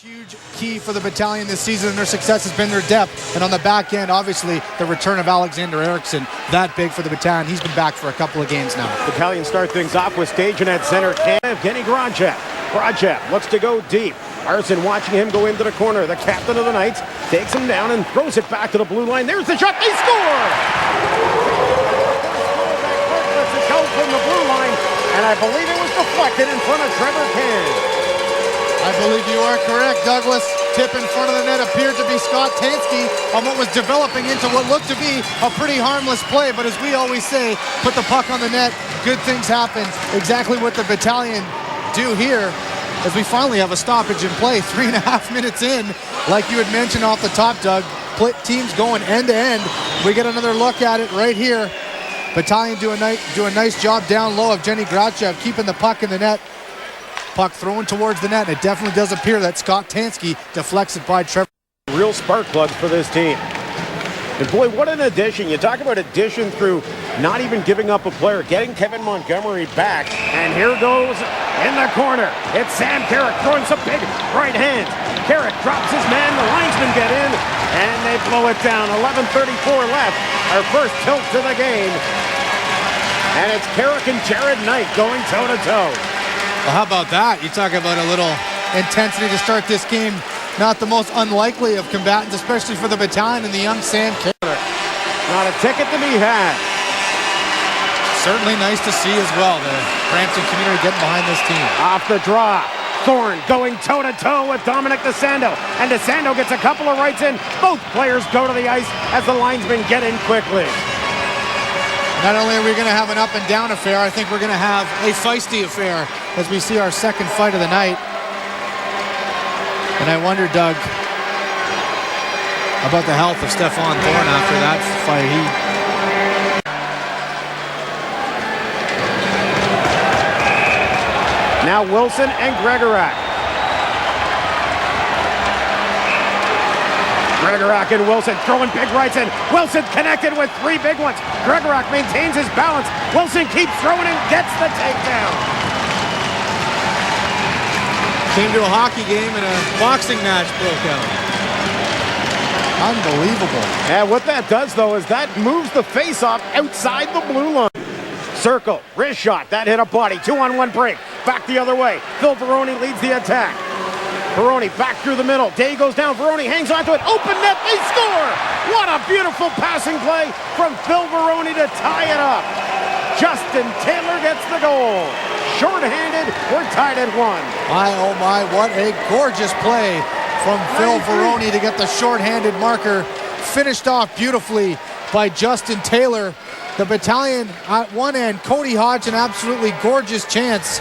Huge key for the battalion this season and their success has been their depth. And on the back end, obviously, the return of Alexander Eriksson, that big for the battalion. He's been back for a couple of games now. Battalion start things off with staging at center. Evgeny Grachev. Grachev looks to go deep. Arson watching him go into the corner. The captain of the Knights takes him down and throws it back to the blue line. There's the shot. They score! That goes from the blue line, and I believe it was deflected in front of Trevor Kang. I believe you are correct, Douglas. Tip in front of the net appeared to be Scott Tanski on what was developing into what looked to be a pretty harmless play. But as we always say, put the puck on the net, good things happen. Exactly what the battalion do here as we finally have a stoppage in play. 3.5 minutes in, like you had mentioned off the top, Doug. Teams going end to end. We get another look at it right here. Battalion do a nice job down low of Evgeny Grachev, keeping the puck in the net. Puck thrown towards the net, and it definitely does appear that Scott Tanski deflects it by Trevor. Real spark plugs for this team. And boy, what an addition. You talk about addition through not even giving up a player, getting Kevin Montgomery back. And here goes in the corner. It's Sam Carrick throwing some big right hands. Carrick drops his man, the linesmen get in, and they blow it down. 11:34 left, our first tilt to the game. And it's Carrick and Jared Knight going toe-to-toe. Well, how about that? You talk about a little intensity to start this game. Not the most unlikely of combatants, especially for the battalion and the young Sam Carrick. Not a ticket to be had. Certainly nice to see as well, the Brampton community getting behind this team. Off the draw. Thorne going toe-to-toe with Dominic DeSando. And DeSando gets a couple of rights in. Both players go to the ice as the linesmen get in quickly. Not only are we going to have an up and down affair, I think we're going to have a feisty affair as we see our second fight of the night. And I wonder, Doug, about the health of Stephon Thorne after that fight. Now Wilson and Gregorack. Gregorack and Wilson throwing big rights in. Wilson connected with three big ones. Gregorack maintains his balance. Wilson keeps throwing and gets the takedown. Came to a hockey game and a boxing match broke out. Unbelievable. And what that does, though, is that moves the face-off outside the blue line. Circle, wrist shot, that hit a body. 2-on-1 break. Back the other way. Phil Varone leads the attack. Varone back through the middle. Day goes down. Varone hangs onto it. Open net. They score! What a beautiful passing play from Phil Varone to tie it up. Justin Taylor gets the goal. Short-handed. We're tied at 1. My, oh my, what a gorgeous play from Phil Varone to get the short-handed marker. Finished off beautifully by Justin Taylor. The battalion at one end. Cody Hodgson, absolutely gorgeous chance.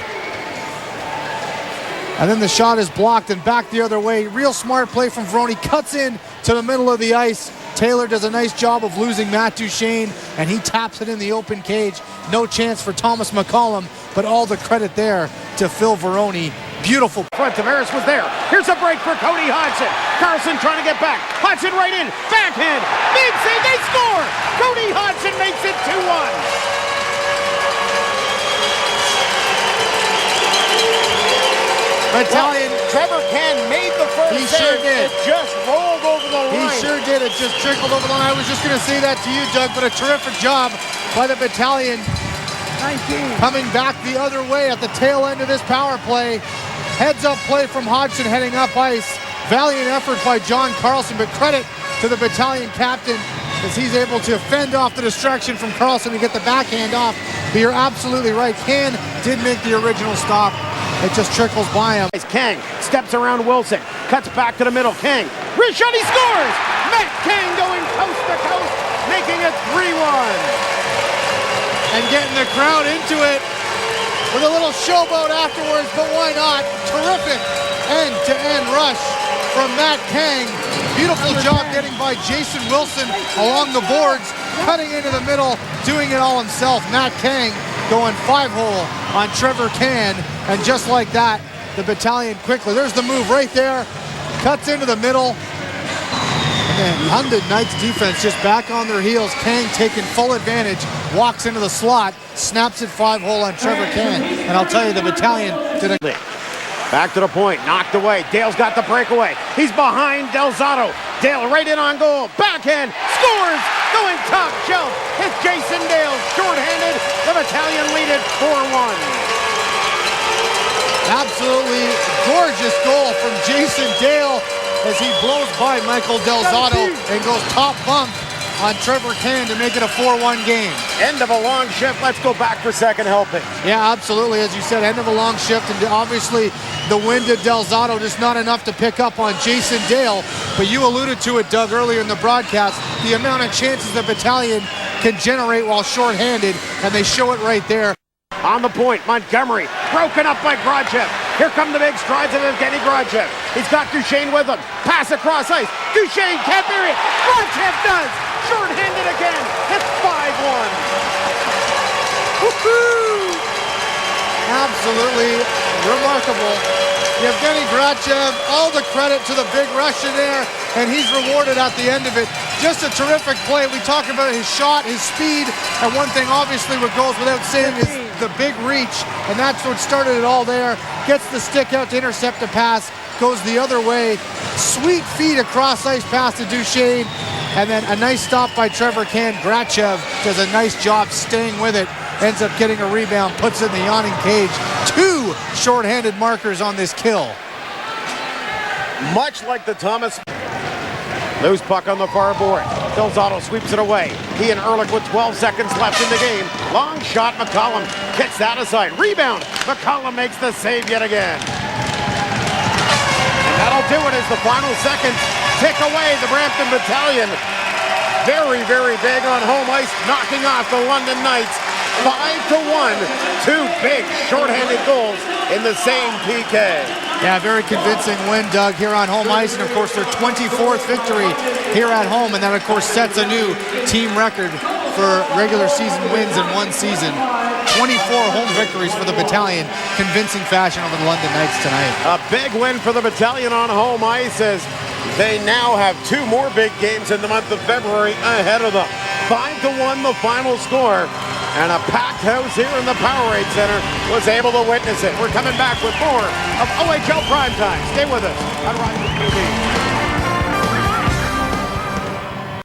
And then the shot is blocked and back the other way. Real smart play from Varone. Cuts in to the middle of the ice. Taylor does a nice job of losing Matt Duchene, and he taps it in the open cage. No chance for Thomas McCollum, but all the credit there to Phil Varone. Beautiful. Front, Tavares was there. Here's a break for Cody Hodgson. Carlson trying to get back. Hodgson right in. Backhand. Big save. They score. Cody Hodgson makes it 2-1. Battalion. Well, Trevor Kang made the first He save. sure did. It just rolled over the line. He sure did. It just trickled over the line. I was just going to say that to you, Doug, but a terrific job by the battalion. 19. Coming back the other way at the tail end of this power play. Heads up play from Hodgson heading up ice. Valiant effort by John Carlson, but credit to the battalion captain as he's able to fend off the distraction from Carlson to get the backhand off. But you're absolutely right. Kang did make the original stop. It just trickles by him. Kang steps around Wilson, cuts back to the middle. Kang, wrist shot, he scores! Matt Kang going coast to coast, making it 3-1. And getting the crowd into it with a little showboat afterwards, but why not? Terrific end-to-end rush from Matt Kang. Beautiful job getting by Jason Wilson along the boards, cutting into the middle, doing it all himself. Matt Kang going 5-hole on Trevor Kang, and just like that, the battalion quickly. There's the move right there, cuts into the middle, and then London Knights defense just back on their heels. Kang taking full advantage, walks into the slot, snaps it 5-hole on Trevor Kang, and I'll tell you, the battalion did a... Back to the point, knocked away. Dale's got the breakaway. He's behind DeSando. Dale right in on goal. Backhand, scores! Going top shelf. It's Jason Dale, shorthanded. The Battalion lead it 4-1. Absolutely gorgeous goal from Jason Dale as he blows by Michael DeSando and goes top bunk on Trevor Kang to make it a 4-1 game. End of a long shift. Let's go back for second helping. Yeah, absolutely. As you said, end of a long shift, and obviously the wind at DeSando just not enough to pick up on Jason Dale. But you alluded to it, Doug, earlier in the broadcast, the amount of chances the Battalion can generate while shorthanded, and they show it right there. On the point, Montgomery, broken up by Grachev. Here come the big strides of Evgeny Grachev. He's got Duchene with him. Pass across ice. Duchene can't bury it. Grachev does. Short-handed again. It's 5-1. Woohoo! Absolutely remarkable. Evgeny Grachev, all the credit to the big Russian there, and he's rewarded at the end of it. Just a terrific play. We talk about his shot, his speed, and one thing obviously what goes without saying is the big reach, and that's what started it all there. Gets the stick out to intercept a pass, goes the other way. Sweet feet across ice pass to Duchene, and then a nice stop by Trevor Kang. Grachev does a nice job staying with it. Ends up getting a rebound, puts it in the yawning cage. 2 shorthanded markers on this kill. Much like the Thomas. Loose puck on the far board. DeSando sweeps it away. He and Ehrlich with 12 seconds left in the game. Long shot, McCollum kicks that aside. Rebound. McCollum makes the save yet again. And that'll do it as the final seconds tick away. The Brampton Battalion very, very big on home ice, knocking off the London Knights 5-1. 2 big shorthanded goals in the same PK. Yeah, very convincing win, Doug, here on home ice, and of course their 24th victory here at home, and that of course sets a new team record for regular season wins in one season. 24 home victories for the Battalion, convincing fashion over the London Knights tonight. A big win for the Battalion on home ice as they now have 2 more big games in the month of February ahead of them. 5-1 the final score. And a packed house here in the Powerade Centre was able to witness it. We're coming back with more of OHL Primetime. Stay with us on Rising TV.